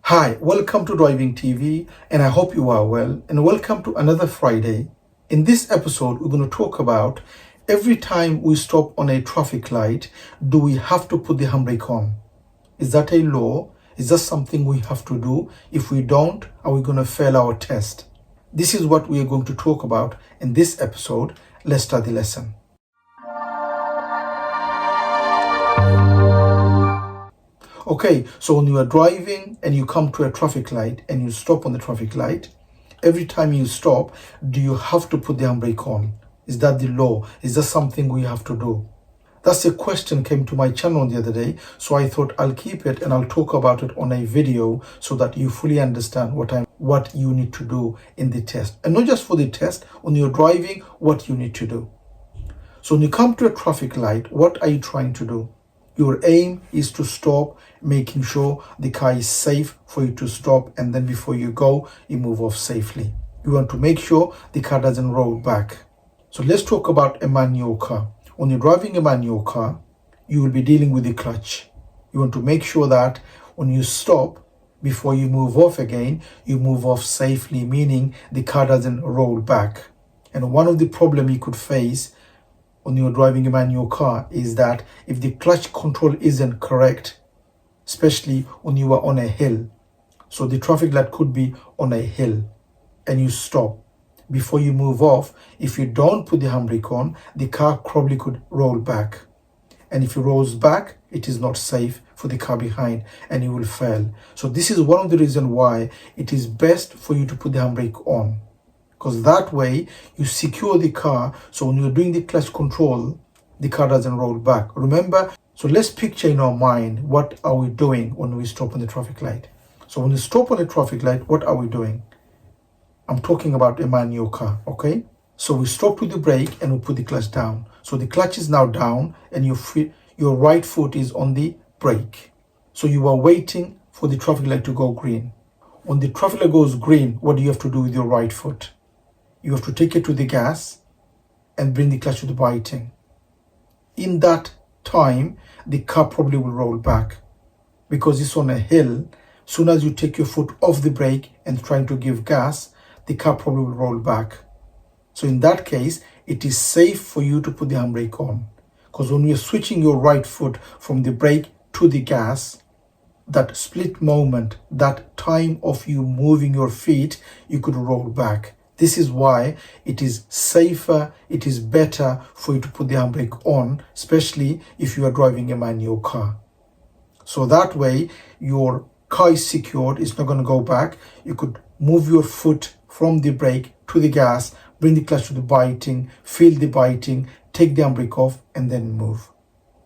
Hi, welcome to Driving TV, and I hope you are well, and welcome to another Friday. In this episode, we're going to talk about every time we stop on a traffic light, do we have to put the handbrake on? Is that a law? Is that something we have to do? If we don't, are we going to fail our test? This is what we are going to talk about in this episode. Let's start the lesson. Okay, so when you are driving and you come to a traffic light and you stop on the traffic light, every time you stop, do you have to put the handbrake on? Is that the law? Is that something we have to do? That's a question came to my channel the other day, so I thought I'll keep it and I'll talk about it on a video so that you fully understand what you need to do in the test. And not just for the test, when you're driving, what you need to do. So when you come to a traffic light, what are you trying to do? Your aim is to stop, making sure the car is safe for you to stop, and then before you go, you move off safely. You want to make sure the car doesn't roll back. So let's talk about a manual car. When you're driving a manual car, you will be dealing with the clutch. You want to make sure that when you stop, before you move off again, you move off safely, meaning the car doesn't roll back. And one of the problems you could face when you're driving a manual car is that if the clutch control isn't correct, especially when you are on a hill, so the traffic light could be on a hill and you stop, before you move off, if you don't put the handbrake on, the car probably could roll back. And if it rolls back, it is not safe for the car behind and you will fail. So this is one of the reasons why it is best for you to put the handbrake on. Because that way you secure the car, so when you're doing the clutch control, the car doesn't roll back. Remember, so let's picture in our mind, what are we doing when we stop on the traffic light? So when you stop on the traffic light, what are we doing? I'm talking about a manual car, okay? So we stop with the brake and we put the clutch down. So the clutch is now down and your right foot is on the brake. So you are waiting for the traffic light to go green. When the traffic light goes green, what do you have to do with your right foot? You have to take it to the gas and bring the clutch to the biting. In that time, the car probably will roll back because it's on a hill. Soon as you take your foot off the brake and trying to give gas, the car probably will roll back. So in that case, it is safe for you to put the handbrake on, because when you're switching your right foot from the brake to the gas, that split moment, that time of you moving your feet, you could roll back. This is why it is safer, it is better for you to put the handbrake on, especially if you are driving a manual car. So that way, your car is secured, it's not going to go back. You could move your foot from the brake to the gas, bring the clutch to the biting, feel the biting, take the handbrake off, and then move.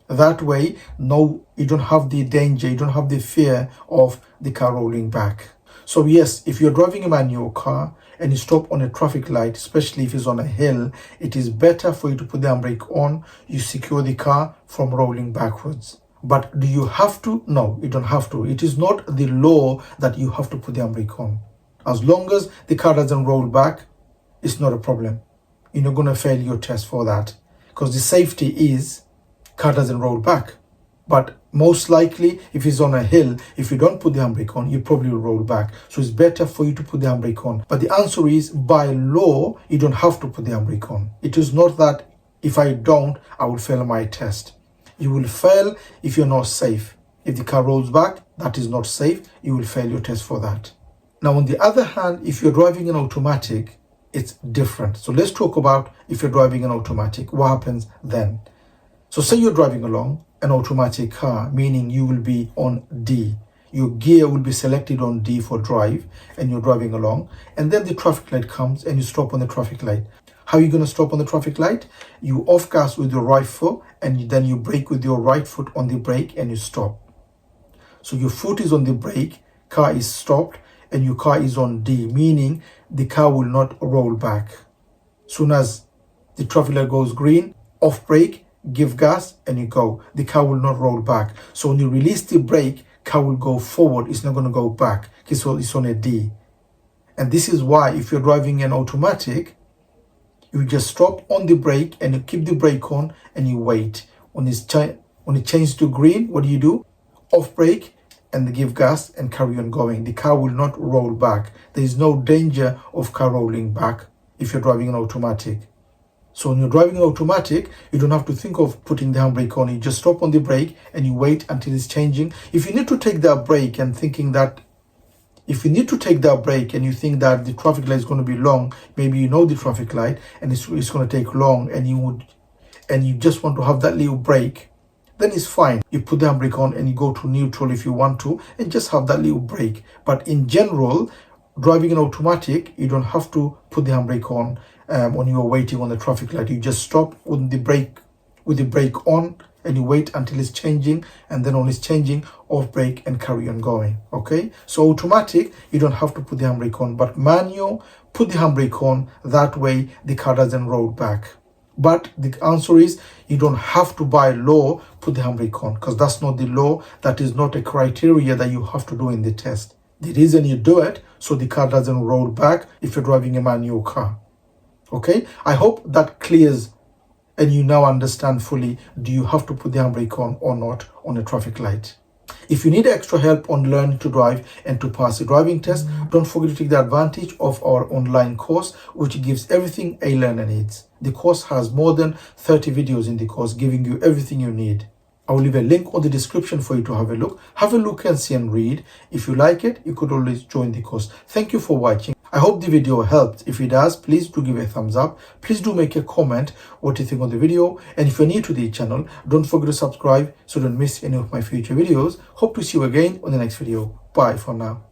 That way, no, you don't have the danger, you don't have the fear of the car rolling back. So yes, if you're driving a manual car and you stop on a traffic light, especially if it's on a hill, it is better for you to put the handbrake on. You secure the car from rolling backwards. But do you have to? No, you don't have to. It is not the law that you have to put the handbrake on. As long as the car doesn't roll back, it's not a problem. You're not going to fail your test for that. Because the safety is car doesn't roll back. But most likely, if it's on a hill, if you don't put the handbrake on, you probably will roll back. So it's better for you to put the handbrake on. But the answer is, by law, you don't have to put the handbrake on. It is not that if I don't, I will fail my test. You will fail if you're not safe. If the car rolls back, that is not safe. You will fail your test for that. Now, on the other hand, if you're driving an automatic, it's different. So let's talk about if you're driving an automatic, what happens then? So say you're driving along an automatic car, meaning you will be on D. Your gear will be selected on D for drive, and you're driving along. And then the traffic light comes and you stop on the traffic light. How are you going to stop on the traffic light? You off gas with your right foot, and then you brake with your right foot on the brake and you stop. So your foot is on the brake, car is stopped, and your car is on D, meaning the car will not roll back. Soon as the traffic light goes green, off brake, give gas, and you go. The car will not roll back. So when you release the brake, car will go forward. It's not going to go back. So it's on a D. And this is why if you're driving an automatic, you just stop on the brake and you keep the brake on and you wait. When it changes to green, what do? Off brake, and give gas and carry on going. The car will not roll back. There is no danger of car rolling back if you're driving an automatic. So when you're driving an automatic, you don't have to think of putting the handbrake on. You just stop on the brake and you wait until it's changing. If you need to take that brake and you think that the traffic light is going to be long, maybe you know the traffic light and it's going to take long, and you just want to have that little brake, then it's fine. You put the handbrake on and you go to neutral if you want to, and just have that little brake. But in general, driving an automatic, you don't have to put the handbrake on when you are waiting on the traffic light. You just stop with the brake on, and you wait until it's changing, and then when it's changing, off brake and carry on going. Okay, so automatic, you don't have to put the handbrake on, but manual, put the handbrake on. That way the car doesn't roll back. But the answer is, you don't have to, by law, put the handbrake on, because that's not the law. That is not a criteria that you have to do in the test. The reason you do it, so the car doesn't roll back if you're driving a manual car. Okay, I hope that clears and you now understand fully, do you have to put the handbrake on or not on a traffic light. If you need extra help on learning to drive and to pass the driving test, don't forget to take the advantage of our online course, which gives everything a learner needs. The course has more than 30 videos in the course, giving you everything you need. I will leave a link on the description for you to have a look. Have a look and see and read. If you like it, you could always join the course. Thank you for watching. I hope the video helped. If it does, please do give a thumbs up. Please do make a comment what you think of the video. And if you're new to the channel, don't forget to subscribe so don't miss any of my future videos. Hope to see you again on the next video. Bye for now.